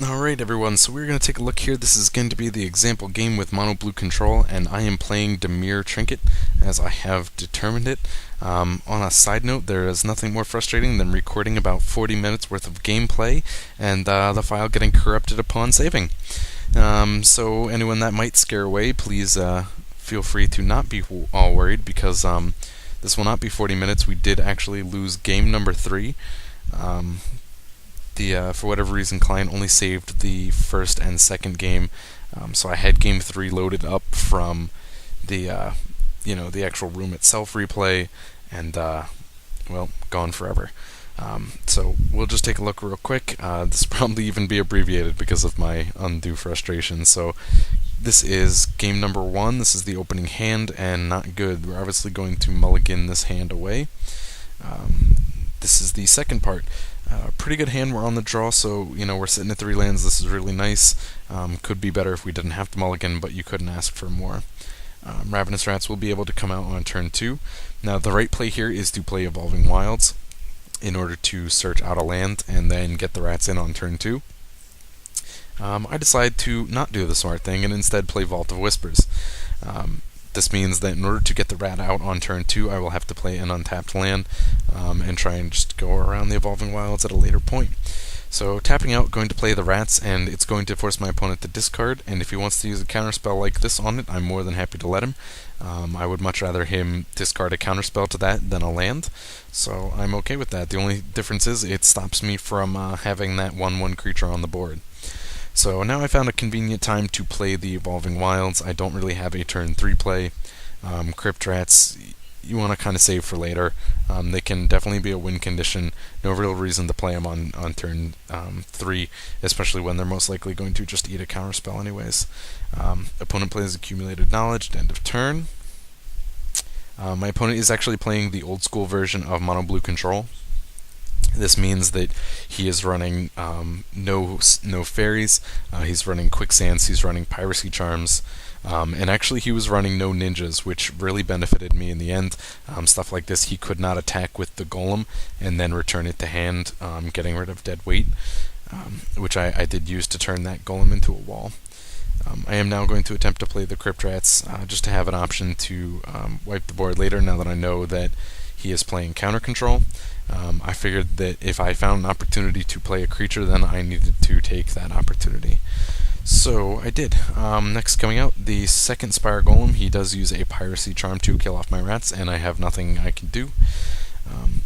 Alright everyone, so we're going to take a look here. This is going to be the example game with MonoBlue Control, and I am playing DimirTrinket as I have determined it. On a side note, there is nothing more frustrating than recording about 40 minutes worth of gameplay and the file getting corrupted upon saving. So anyone that might scare away, please feel free to not be all worried, because this will not be 40 minutes. We did actually lose game number 3. For whatever reason, client only saved the first and second game, so I had game 3 loaded up from the the actual room itself replay, and well, gone forever. So we'll just take a look real quick. This will probably even be abbreviated because of my undue frustration. So this is game number 1. This is the opening hand, and not good. We're obviously going to mulligan this hand away. This is the second part. Pretty good hand. We're on the draw, so we're sitting at 3 lands. This is really nice. Could be better if we didn't have to mulligan, but you couldn't ask for more. Ravenous Rats will be able to come out on turn 2. Now the right play here is to play Evolving Wilds in order to search out a land and then get the rats in on turn 2. I decide to not do the smart thing and instead play Vault of Whispers. This means that in order to get the rat out on turn 2, I will have to play an untapped land and try and just go around the Evolving Wilds at a later point. So tapping out, going to play the rats, and it's going to force my opponent to discard, and if he wants to use a counterspell like this on it, I'm more than happy to let him. I would much rather him discard a counterspell to that than a land, so I'm okay with that. The only difference is it stops me from having that 1/1 creature on the board. So now I found a convenient time to play the Evolving Wilds. I don't really have a turn 3 play. Crypt Rats, you want to kind of save for later. They can definitely be a win condition. No real reason to play them on turn 3, especially when they're most likely going to just eat a counterspell anyways. Opponent plays Accumulated Knowledge at end of turn. My opponent is actually playing the old school version of MonoBlue Control. This means that he is running no fairies, he's running quicksands, he's running piracy charms, and actually he was running no ninjas, which really benefited me in the end. Stuff like this, he could not attack with the golem and then return it to hand, getting rid of dead weight, which I did use to turn that golem into a wall. I am now going to attempt to play the Crypt Rats, just to have an option to wipe the board later, now that I know that he is playing counter control. I figured that if I found an opportunity to play a creature, then I needed to take that opportunity. So I did. Next coming out, the second Spire Golem. He does use a Piracy Charm to kill off my rats, and I have nothing I can do.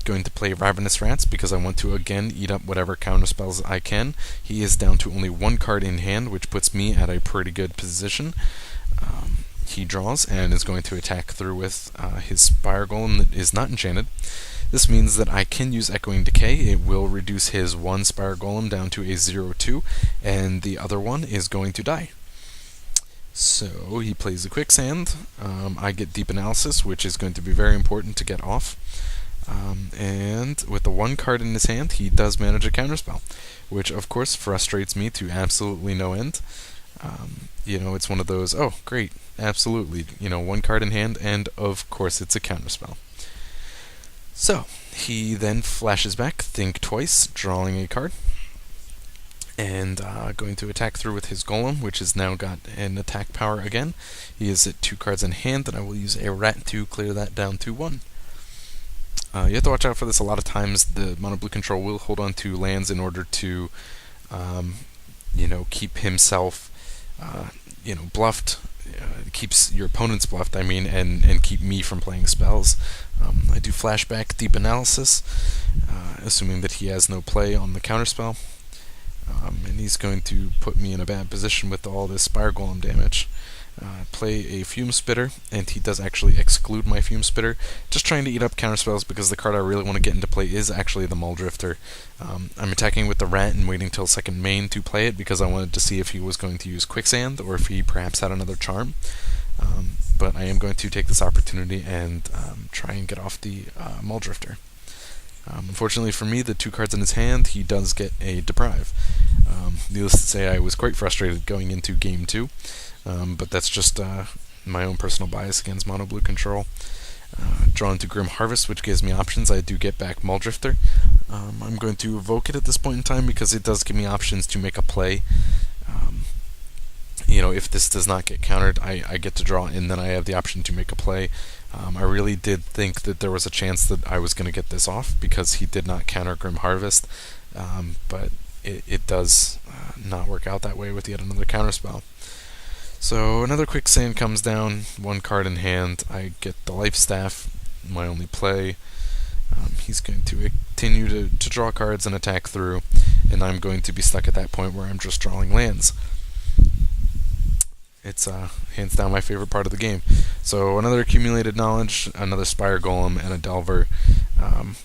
Going to play Ravenous Rats because I want to again eat up whatever counterspells I can. He is down to only 1 card in hand, which puts me at a pretty good position. He draws and is going to attack through with his Spire Golem that is not enchanted. This means that I can use Echoing Decay. It will reduce his 1 Spire Golem down to a 0/2, and the other one is going to die. So he plays a Quicksand. I get Deep Analysis, which is going to be very important to get off. And with the 1 card in his hand, he does manage a counterspell, which of course frustrates me to absolutely no end. It's one of those, oh great, absolutely, 1 card in hand, and of course it's a counterspell. So, he then flashes back, think twice, drawing a card, and going to attack through with his Golem, which has now got an attack power again. He is at 2 cards in hand, and I will use a rat to clear that down to 1. You have to watch out for this. A lot of times the MonoBlue Control will hold on to lands in order to, keep himself, bluffed, keeps your opponents bluffed, and keep me from playing spells. I do flashback Deep Analysis, assuming that he has no play on the counterspell, and he's going to put me in a bad position with all this Spire Golem damage. Play a Fume Spitter, and he does actually exclude my Fume Spitter, just trying to eat up counterspells because the card I really want to get into play is actually the Muldrifter. I'm attacking with the rat and waiting till second main to play it because I wanted to see if he was going to use Quicksand or if he perhaps had another charm. But I am going to take this opportunity and try and get off the Muldrifter. Unfortunately for me, the 2 cards in his hand, he does get a Deprive. Needless to say, I was quite frustrated going into Game 2, but that's just my own personal bias against MonoBlue Control. Drawn to Grim Harvest, which gives me options. I do get back Muldrifter. I'm going to evoke it at this point in time because it does give me options to make a play. Um, if this does not get countered, I get to draw, and then I have the option to make a play. I really did think that there was a chance that I was going to get this off because he did not counter Grim Harvest, but it does not work out that way with yet another counterspell. So another quicksand comes down, one card in hand. I get the life staff, my only play. He's going to continue to draw cards and attack through, and I'm going to be stuck at that point where I'm just drawing lands. It's hands down my favorite part of the game. So another accumulated knowledge, another Spire Golem, and a Delver. I'm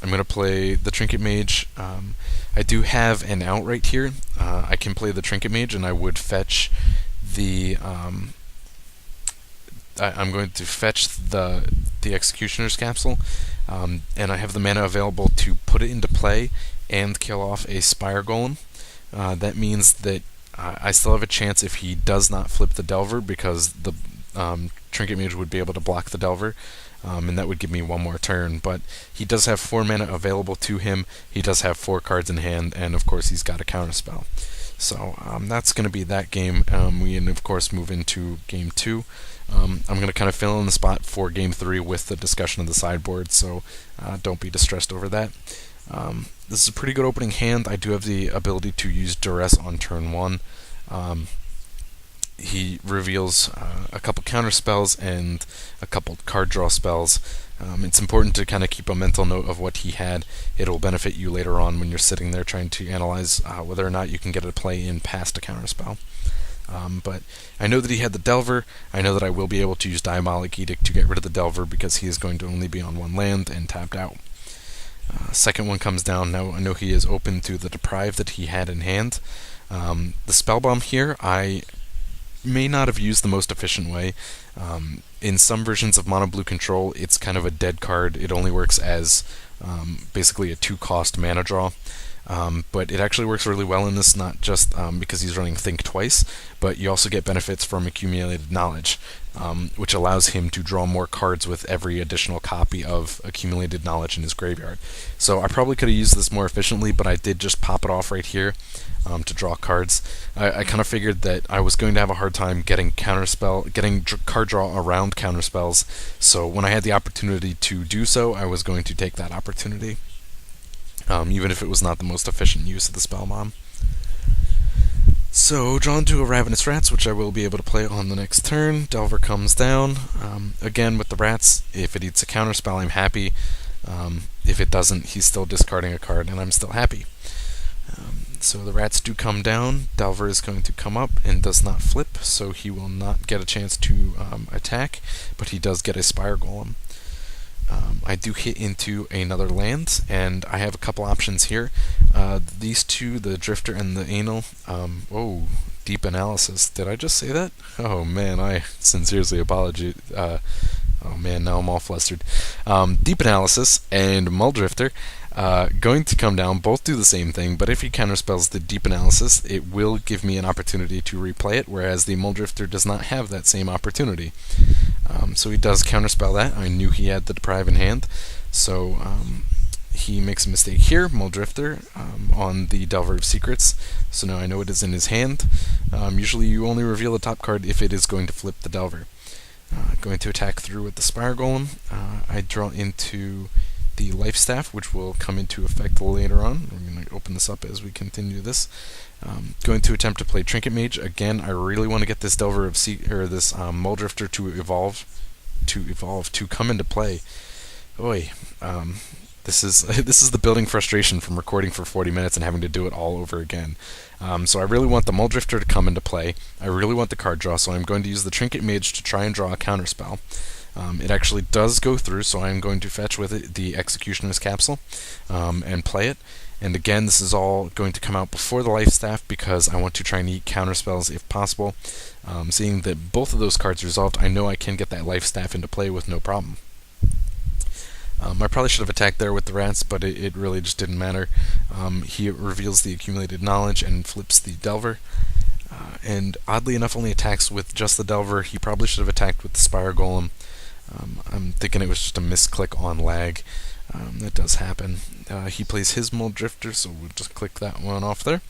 going to play the Trinket Mage. I do have an out right here. I can play the Trinket Mage, and I would fetch the... I'm going to fetch the Executioner's Capsule, and I have the mana available to put it into play and kill off a Spire Golem. That means that I still have a chance if he does not flip the Delver, because the Trinket Mage would be able to block the Delver, and that would give me one more turn. But he does have 4 mana available to him, he does have 4 cards in hand, and of course he's got a counterspell. So that's going to be that game. We can of course move into Game 2. I'm going to kind of fill in the spot for Game 3 with the discussion of the sideboard, so don't be distressed over that. This is a pretty good opening hand. I do have the ability to use Duress on turn 1. He reveals a couple counter spells and a couple card draw spells. It's important to kind of keep a mental note of what he had. It will benefit you later on when you're sitting there trying to analyze whether or not you can get a play in past a counter spell. But I know that he had the Delver. I know that I will be able to use Diabolic Edict to get rid of the Delver because he is going to only be on 1 land and tapped out. Second one comes down. Now I know he is open to the Deprive that he had in hand. The Spellbomb here, I may not have used the most efficient way. In some versions of MonoBlue Control, it's kind of a dead card. It only works as basically a 2-cost mana draw. But it actually works really well in this, not just because he's running Think Twice, but you also get benefits from Accumulated Knowledge, which allows him to draw more cards with every additional copy of Accumulated Knowledge in his graveyard. So I probably could have used this more efficiently, but I did just pop it off right here to draw cards. I kind of figured that I was going to have a hard time getting card draw around counterspells, so when I had the opportunity to do so, I was going to take that opportunity. Even if it was not the most efficient use of the Spellbomb. So, drawn to a Ravenous Rats, which I will be able to play on the next turn. Delver comes down. Again, with the Rats, if it eats a counterspell, I'm happy. If it doesn't, he's still discarding a card, and I'm still happy. So the Rats do come down. Delver is going to come up and does not flip, so he will not get a chance to attack, but he does get a Spire Golem. I do hit into another land, and I have a couple options here. These two, the Drifter and the Anal. Deep Analysis. Did I just say that? Oh man, I sincerely apologize. Oh man, now I'm all flustered. Deep Analysis and Muldrifter going to come down, both do the same thing, but if he counterspells the Deep Analysis, it will give me an opportunity to replay it, whereas the Muldrifter does not have that same opportunity. So he does counterspell that. I knew he had the Deprive in hand, so he makes a mistake here, Muldrifter, on the Delver of Secrets, so now I know it is in his hand. Usually you only reveal the top card if it is going to flip the Delver. Going to attack through with the Spire Golem. I draw into the Life Staff, which will come into effect later on. I'm going to open this up as we continue this. Going to attempt to play Trinket Mage. Again, I really want to get this Delver of this Muldrifter to come into play. Boy, this is the building frustration from recording for 40 minutes and having to do it all over again. So I really want the Muldrifter to come into play. I really want the card draw, so I'm going to use the Trinket Mage to try and draw a counterspell. It actually does go through, so I'm going to fetch with it the Executioner's Capsule and play it. And again, this is all going to come out before the Life Staff because I want to try and eat counterspells if possible. Seeing that both of those cards resolved, I know I can get that Life Staff into play with no problem. I probably should have attacked there with the Rats, but it really just didn't matter. He reveals the Accumulated Knowledge and flips the Delver. And oddly enough, only attacks with just the Delver. He probably should have attacked with the Spire Golem. I'm thinking it was just a misclick on lag. That does happen. He plays his Muldrifter, so we'll just click that one off there.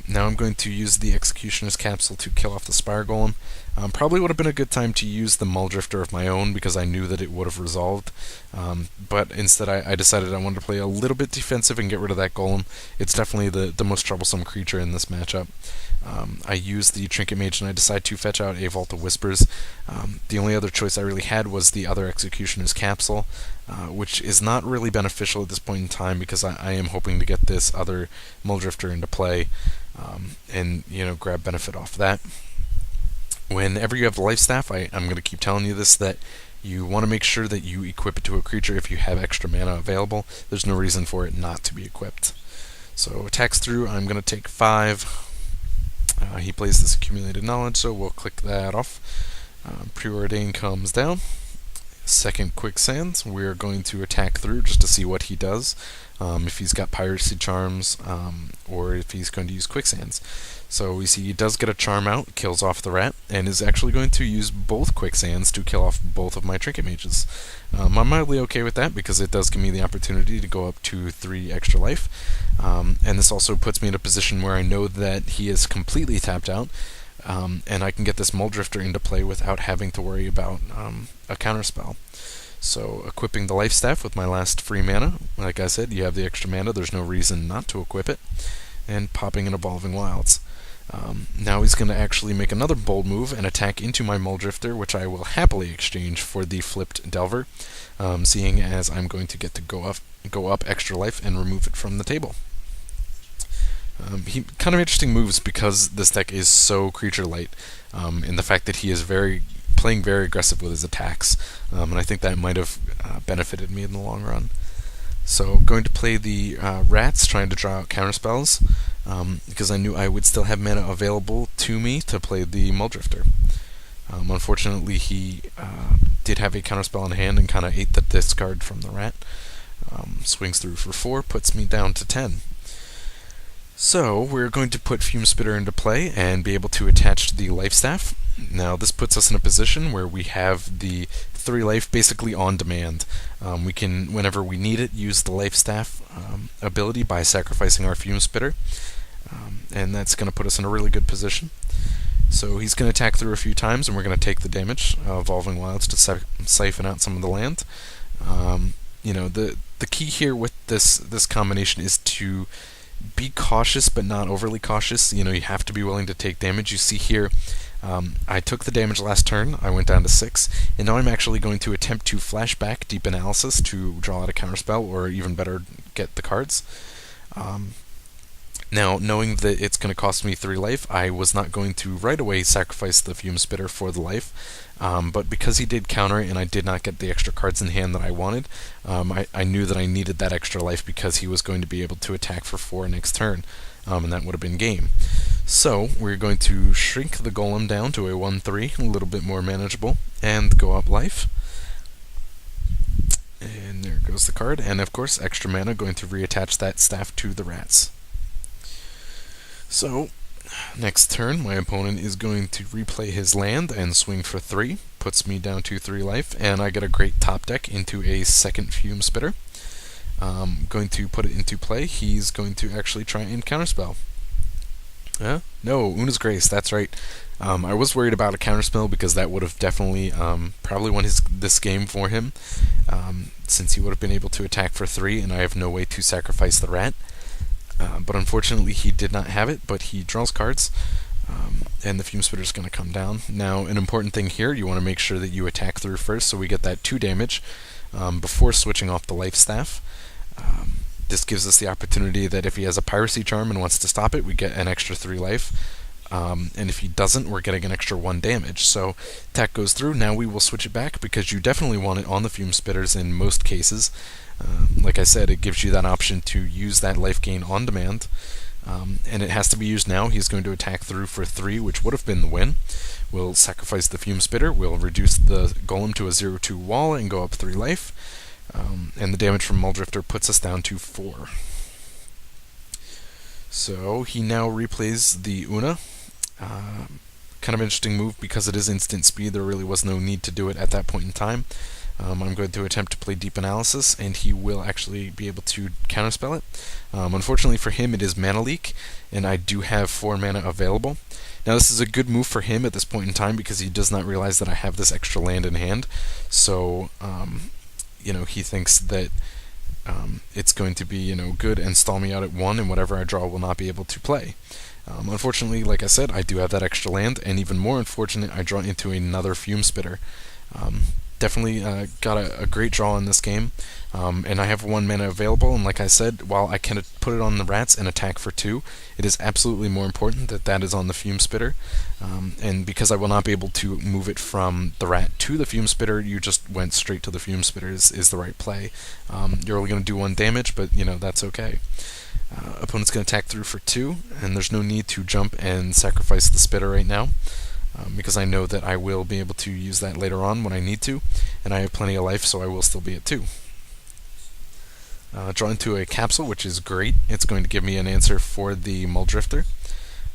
Now I'm going to use the Executioner's Capsule to kill off the Spire Golem. Probably would have been a good time to use the Muldrifter of my own because I knew that it would have resolved. But instead I decided I wanted to play a little bit defensive and get rid of that Golem. It's definitely the most troublesome creature in this matchup. I use the Trinket Mage and I decide to fetch out a Vault of Whispers. The only other choice I really had was the other Executioner's Capsule, which is not really beneficial at this point in time because I am hoping to get this other Muldrifter into play and grab benefit off that. Whenever you have the Life Staff, I'm going to keep telling you this, that you want to make sure that you equip it to a creature if you have extra mana available. There's no reason for it not to be equipped. So attacks through, I'm going to take 5. He plays this Accumulated Knowledge, so we'll click that off. Preordain comes down. Second Quicksand, we're going to attack through just to see what he does, if he's got Piracy Charms, or if he's going to use Quicksands. So we see he does get a Charm out, kills off the rat, and is actually going to use both Quicksands to kill off both of my Trinket Mages. I'm mildly okay with that because it does give me the opportunity to go up to 3 extra life, and this also puts me in a position where I know that he is completely tapped out, and I can get this Muldrifter into play without having to worry about a counterspell. So equipping the Life Staff with my last free mana, like I said, you have the extra mana, there's no reason not to equip it, and popping an Evolving Wilds. Now he's going to actually make another bold move and attack into my Muldrifter, which I will happily exchange for the flipped Delver, seeing as I'm going to get to go up extra life and remove it from the table. He kind of interesting moves because this deck is so creature light, in the fact that he is playing very aggressive with his attacks, and I think that might have benefited me in the long run. So going to play the rats, trying to draw out counterspells, because I knew I would still have mana available to me to play the Muldrifter. Unfortunately, he did have a counterspell in hand and kind of ate the discard from the rat. Swings through for 4, puts me down to 10. So we're going to put Fume Spitter into play and be able to attach to the Life Staff. Now this puts us in a position where we have the 3 life basically on demand. We can, whenever we need it, use the Life Staff ability by sacrificing our Fume Spitter, and that's going to put us in a really good position. So he's going to attack through a few times, and we're going to take the damage, Evolving Wilds to siphon out some of the land. The key here with this combination is to be cautious, but not overly cautious. You have to be willing to take damage. You see here, I took the damage last turn, I went down to 6, and now I'm actually going to attempt to flashback Deep Analysis to draw out a counterspell, or even better, get the cards. Now, knowing that it's going to cost me 3 life, I was not going to right away sacrifice the Fume Spitter for the life, but because he did counter it and I did not get the extra cards in hand that I wanted, I knew that I needed that extra life because he was going to be able to attack for 4 next turn, and that would have been game. So, we're going to shrink the Golem down to a 1/3, a little bit more manageable, and go up life. And there goes the card, and of course, extra mana, going to reattach that staff to the rats. So, next turn, my opponent is going to replay his land and swing for 3, puts me down to 3 life, and I get a great top deck into a second Fume Spitter. Going to put it into play. He's going to actually try and counterspell. No, Una's Grace, that's right. I was worried about a counterspell because that would have definitely probably won this game for him, since he would have been able to attack for 3 and I have no way to sacrifice the rat. But unfortunately he did not have it, but he draws cards, and the Fume Spitter is going to come down. Now, an important thing here, you want to make sure that you attack through first, so we get that 2 damage before switching off the Life Staff. This gives us the opportunity that if he has a Piracy Charm and wants to stop it, we get an extra 3 life. And if he doesn't, we're getting an extra 1 damage. So attack goes through. Now we will switch it back because you definitely want it on the Fume Spitters in most cases. Like I said, it gives you that option to use that life gain on demand. And it has to be used now. He's going to attack through for 3, which would have been the win. We'll sacrifice the Fume Spitter. We'll reduce the Golem to a 0/2 wall and go up 3 life. And the damage from Muldrifter puts us down to 4. So he now replays the Una. Kind of interesting move because it is instant speed. There really was no need to do it at that point in time. I'm going to attempt to play Deep Analysis, and he will actually be able to counterspell it. Unfortunately for him, it is Mana Leak, and I do have 4 mana available. Now this is a good move for him at this point in time because he does not realize that I have this extra land in hand. So, he thinks that it's going to be, good and stall me out at 1, and whatever I draw will not be able to play. Unfortunately, like I said, I do have that extra land, and even more unfortunate, I draw into another Fume Spitter. Definitely got a great draw in this game, and I have 1 mana available, and like I said, while I can put it on the rats and attack for 2, it is absolutely more important that that is on the Fume Spitter, and because I will not be able to move it from the rat to the Fume Spitter, you just went straight to the Fume Spitter is the right play. You're only going to do 1 damage, but that's okay. Opponent's going to attack through for 2, and there's no need to jump and sacrifice the Spitter right now. Because I know that I will be able to use that later on when I need to, and I have plenty of life, so I will still be at 2. Draw into a Capsule, which is great. It's going to give me an answer for the Muldrifter,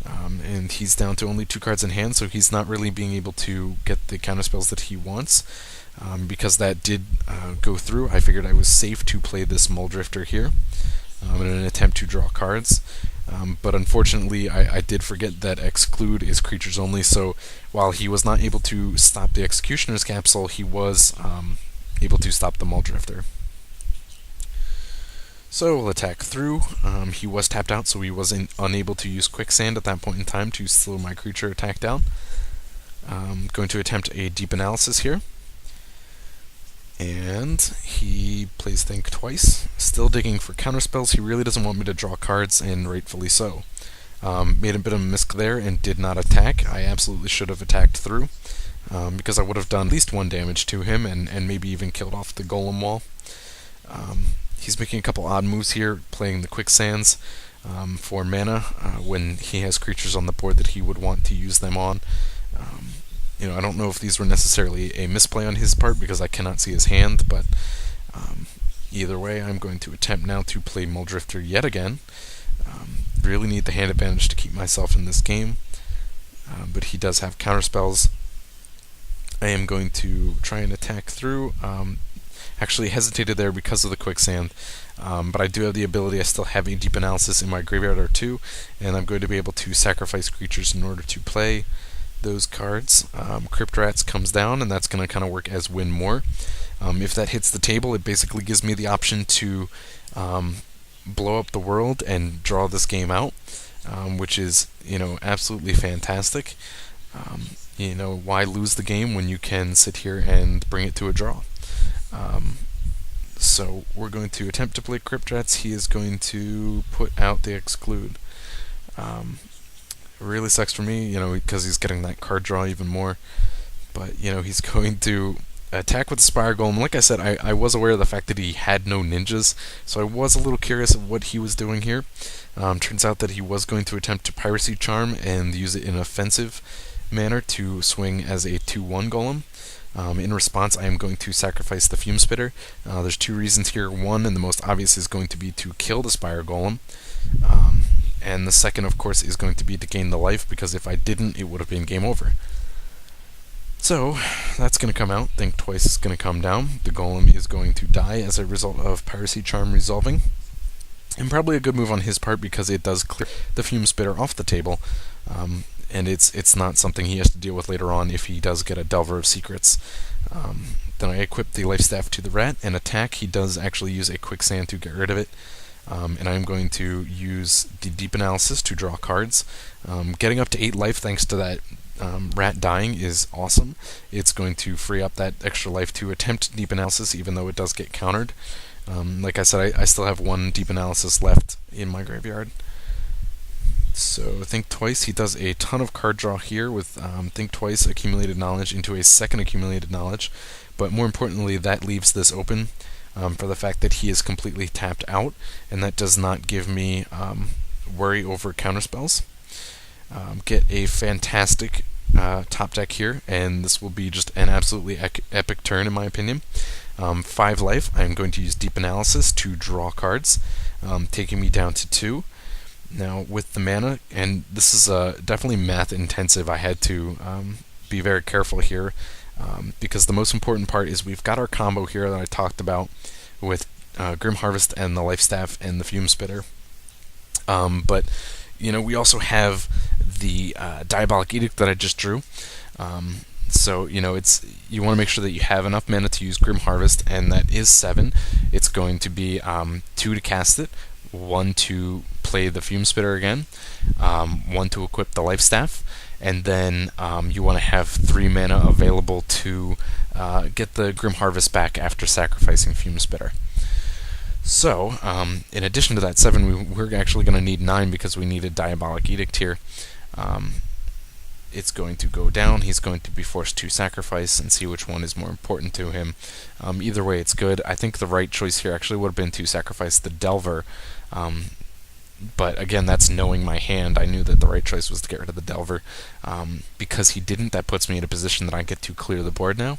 and he's down to only 2 cards in hand, so he's not really being able to get the counterspells that he wants. Because that did go through, I figured I was safe to play this Muldrifter here in an attempt to draw cards. But unfortunately, I did forget that Exclude is creatures only, so while he was not able to stop the Executioner's Capsule, he was able to stop the Muldrifter. So we'll attack through. He was tapped out, so he was unable to use Quicksand at that point in time to slow my creature attack down. Going to attempt a Deep Analysis here. And he plays Think Twice, still digging for counterspells. He really doesn't want me to draw cards, and rightfully so. Made a bit of a misc there and did not attack. I absolutely should have attacked through, because I would have done at least 1 damage to him and maybe even killed off the Golem Wall. He's making a couple odd moves here, playing the Quicksands for mana when he has creatures on the board that he would want to use them on. I don't know if these were necessarily a misplay on his part because I cannot see his hand, but either way, I'm going to attempt now to play Muldrifter yet again. Really need the hand advantage to keep myself in this game, but he does have counterspells. I am going to try and attack through. Actually hesitated there because of the Quicksand, but I do have the ability. I still have a Deep Analysis in my graveyard or 2, and I'm going to be able to sacrifice creatures in order to play those cards. Crypt Rats comes down, and that's going to kind of work as win more. If that hits the table, it basically gives me the option to blow up the world and draw this game out, which is absolutely fantastic. Why lose the game when you can sit here and bring it to a draw? So we're going to attempt to play Crypt Rats. He is going to put out the Exclude. Really sucks for me, because he's getting that card draw even more. But, he's going to attack with the Spire Golem. Like I said, I was aware of the fact that he had no ninjas, so I was a little curious of what he was doing here. Turns out that he was going to attempt to Piracy Charm and use it in an offensive manner to swing as a 2/1 Golem. In response, I am going to sacrifice the Fume Spitter. There's 2 reasons here. One, and the most obvious, is going to be to kill the Spire Golem. And the second, of course, is going to be to gain the life, because if I didn't, it would have been game over. So, that's going to come out. Think Twice is going to come down. The Golem is going to die as a result of Piracy Charm resolving. And probably a good move on his part, because it does clear the Fume Spitter off the table. And it's not something he has to deal with later on if he does get a Delver of Secrets. Then I equip the Life Staff to the rat and attack. He does actually use a Quicksand to get rid of it. And I'm going to use the Deep Analysis to draw cards. Getting up to 8 life thanks to that rat dying is awesome. It's going to free up that extra life to attempt Deep Analysis, even though it does get countered. Like I said, I still have 1 Deep Analysis left in my graveyard. So Think Twice, he does a ton of card draw here with Think Twice, Accumulated Knowledge into a second Accumulated Knowledge. But more importantly, that leaves this open for the fact that he is completely tapped out, and that does not give me worry over counterspells. Get a fantastic top deck here, and this will be just an absolutely epic turn in my opinion. 5 life, I'm going to use Deep Analysis to draw cards, taking me down to 2. Now with the mana, and this is definitely math intensive, I had to be very careful here. because the most important part is we've got our combo here that I talked about with Grim Harvest and the Life Staff and the Fume Spitter. But we also have the Diabolic Edict that I just drew. So it's you want to make sure that you have enough mana to use Grim Harvest, and that is 7. It's going to be 2 to cast it, 1 to play the Fume Spitter again, 1 to equip the Life Staff, and then you want to have 3 mana available to get the Grim Harvest back after sacrificing Fume Spitter. So, in addition to that 7, we're actually going to need 9 because we need a Diabolic Edict here. It's going to go down. He's going to be forced to sacrifice and see which one is more important to him. Either way, it's good. I think the right choice here actually would have been to sacrifice the Delver. But again, that's knowing my hand. I knew that the right choice was to get rid of the Delver. Because he didn't, that puts me in a position that I get to clear the board now.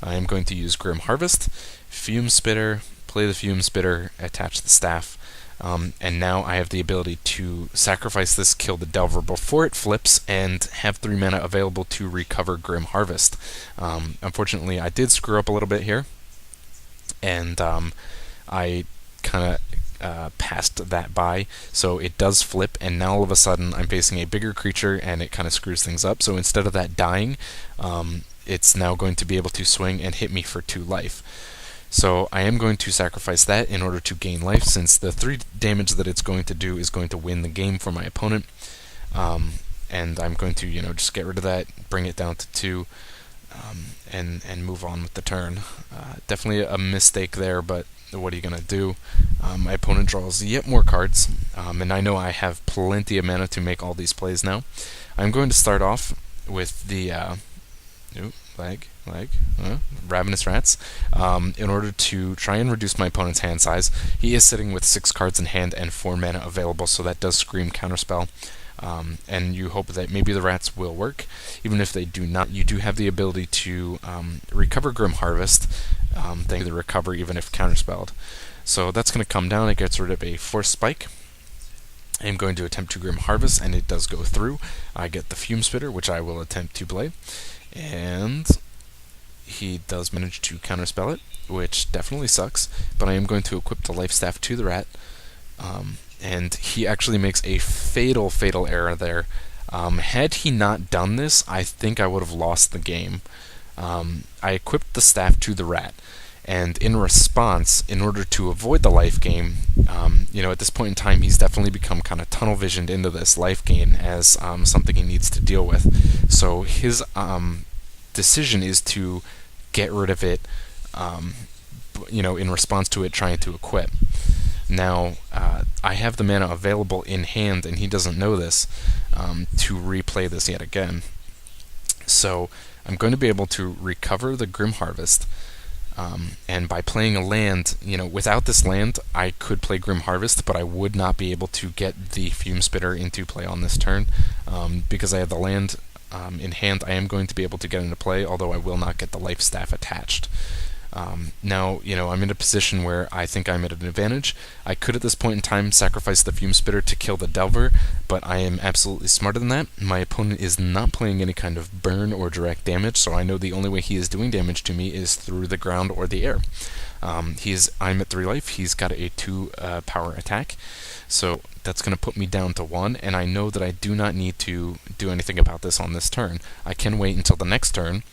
I am going to use Grim Harvest, Fume Spitter, play the Fume Spitter, attach the staff. And now I have the ability to sacrifice this, kill the Delver before it flips, and have 3 mana available to recover Grim Harvest. Unfortunately, I did screw up a little bit here, and I kind of passed that by, so it does flip, and now all of a sudden I'm facing a bigger creature, and it kind of screws things up. So instead of that dying, it's now going to be able to swing and hit me for 2 life. So I am going to sacrifice that in order to gain life, since the 3 damage that it's going to do is going to win the game for my opponent. And I'm going to, just get rid of that, bring it down to 2, and move on with the turn. Definitely a mistake there, but what are you going to do? My opponent draws yet more cards, and I know I have plenty of mana to make all these plays now. I'm going to start off with the Ravenous Rats, in order to try and reduce my opponent's hand size. He is sitting with 6 cards in hand and 4 mana available, so that does scream counterspell. And you hope that maybe the rats will work. Even if they do not, you do have the ability to recover Grim Harvest, thanks to the recover even if counterspelled. So that's going to come down. It gets rid of a Force Spike. I'm going to attempt to Grim Harvest, and it does go through. I get the Fume Spitter, which I will attempt to play. And he does manage to counterspell it, which definitely sucks, but I am going to equip the Life Staff to the rat, and he actually makes a fatal error there. Had he not done this, I think I would have lost the game. I equipped the staff to the rat, and in response, in order to avoid the life gain, at this point in time, he's definitely become kind of tunnel visioned into this life gain as something he needs to deal with. So his decision is to get rid of it, in response to it trying to equip. Now, I have the mana available in hand, and he doesn't know this, to replay this yet again. So I'm going to be able to recover the Grim Harvest, and by playing a land, without this land, I could play Grim Harvest, but I would not be able to get the Fume Spitter into play on this turn. Because I have the land in hand, I am going to be able to get into play, although I will not get the Life Staff attached. Now, I'm in a position where I think I'm at an advantage. I could at this point in time sacrifice the Fume Spitter to kill the Delver, but I am absolutely smarter than that. My opponent is not playing any kind of burn or direct damage, so I know the only way he is doing damage to me is through the ground or the air. I'm at 3 life, he's got a 2 power attack, so that's going to put me down to 1, and I know that I do not need to do anything about this on this turn. I can wait until the next turn,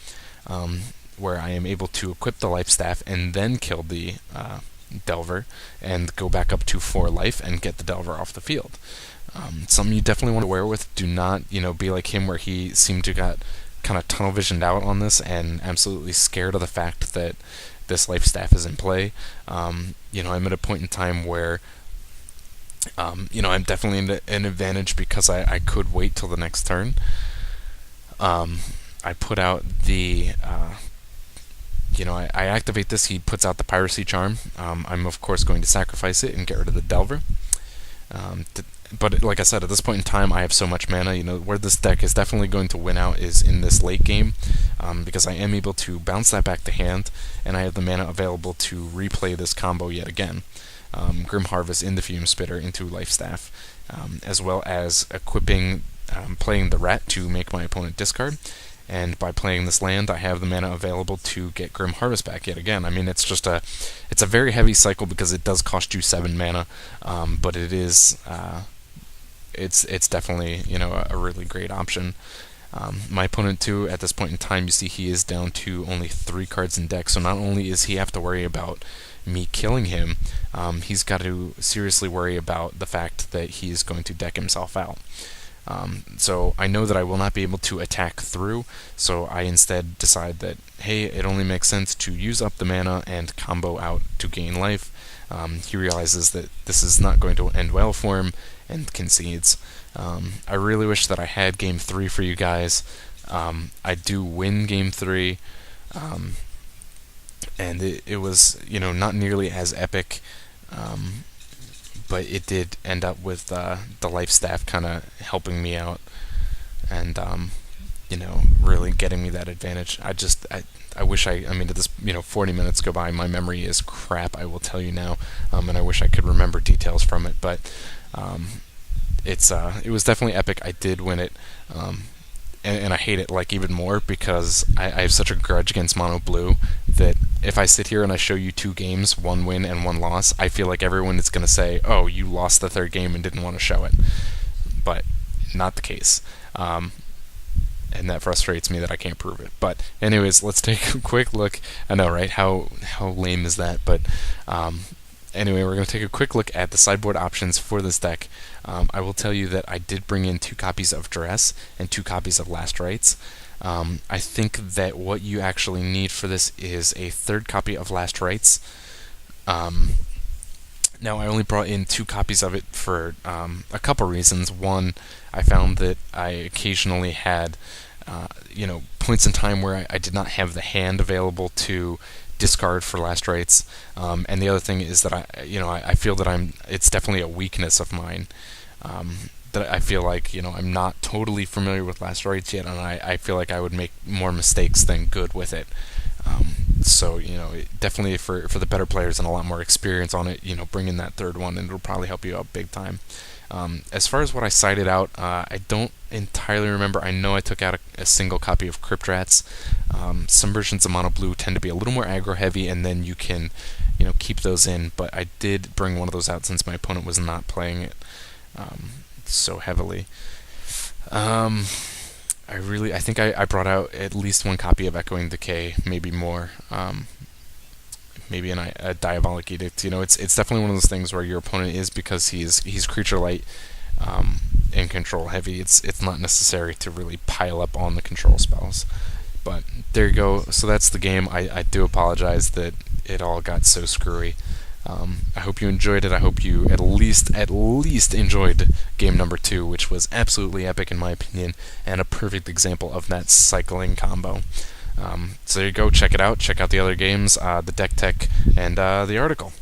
where I am able to equip the Life Staff and then kill the Delver and go back up to 4 life and get the Delver off the field. Something you definitely want to wear with. Do not, be like him where he seemed to got kind of tunnel visioned out on this and absolutely scared of the fact that this Life Staff is in play. I'm at a point in time where I'm definitely in an advantage because I could wait till the next turn. I put out the I activate this, he puts out the Piracy Charm. I'm of course going to sacrifice it and get rid of the Delver. But like I said, at this point in time, I have so much mana. Where this deck is definitely going to win out is in this late game, because I am able to bounce that back to hand, and I have the mana available to replay this combo yet again. Grim Harvest in the Fume Spitter into Life Staff, as well as equipping, playing the Rat to make my opponent discard, and by playing this land, I have the mana available to get Grim Harvest back yet again. I mean, it's a very heavy cycle because it does cost you 7 mana, but it is, it's definitely, a really great option. My opponent too, at this point in time, you see he is down to only 3 cards in deck, so not only is he have to worry about me killing him, he's got to seriously worry about the fact that he's going to deck himself out. So I know that I will not be able to attack through, so I instead decide that, hey, it only makes sense to use up the mana and combo out to gain life. He realizes that this is not going to end well for him and concedes. I really wish that I had Game 3 for you guys. I do win Game 3, and it was, not nearly as epic, but it did end up with the life staff kind of helping me out and really getting me that advantage. I wish I mean, at this 40 minutes go by, my memory is crap, I will tell you now, and I wish I could remember details from it, but it was definitely epic. I did win it, and I hate it even more because I have such a grudge against MonoBlue that if I sit here and I show you 2 games, 1 win and 1 loss, I feel like everyone is going to say, oh, you lost the 3rd game and didn't want to show it. But not the case. And that frustrates me that I can't prove it. But anyways, let's take a quick look. I know, right? How lame is that? But anyway, we're going to take a quick look at the sideboard options for this deck. I will tell you that I did bring in 2 copies of Duress and 2 copies of Last Rites. I think that what you actually need for this is a 3rd copy of Last Rites. Now, I only brought in 2 copies of it for a couple reasons. One, I found that I occasionally had points in time where I did not have the hand available to discard for Last Rites, and the other thing is that I feel that it's definitely a weakness of mine, that I feel like I'm not totally familiar with Last Rites yet, and I feel like I would make more mistakes than good with it. So definitely for the better players and a lot more experience on it, bring in that 3rd one and it'll probably help you out big time. As far as what I cited out, I don't entirely remember. I know I took out a single copy of Crypt Rats. Some versions of MonoBlue tend to be a little more aggro heavy, and then you can keep those in, but I did bring one of those out since my opponent was not playing it so heavily. I think I brought out at least 1 copy of Echoing Decay, maybe more. Maybe a Diabolic Edict. It's definitely one of those things where your opponent is, because he's creature light and control heavy. It's not necessary to really pile up on the control spells. But there you go. So that's the game. I do apologize that it all got so screwy. I hope you enjoyed it. I hope you at least enjoyed game number 2, which was absolutely epic in my opinion, and a perfect example of that cycling combo. So there you go. Check it out. Check out the other games, the deck tech, and the article.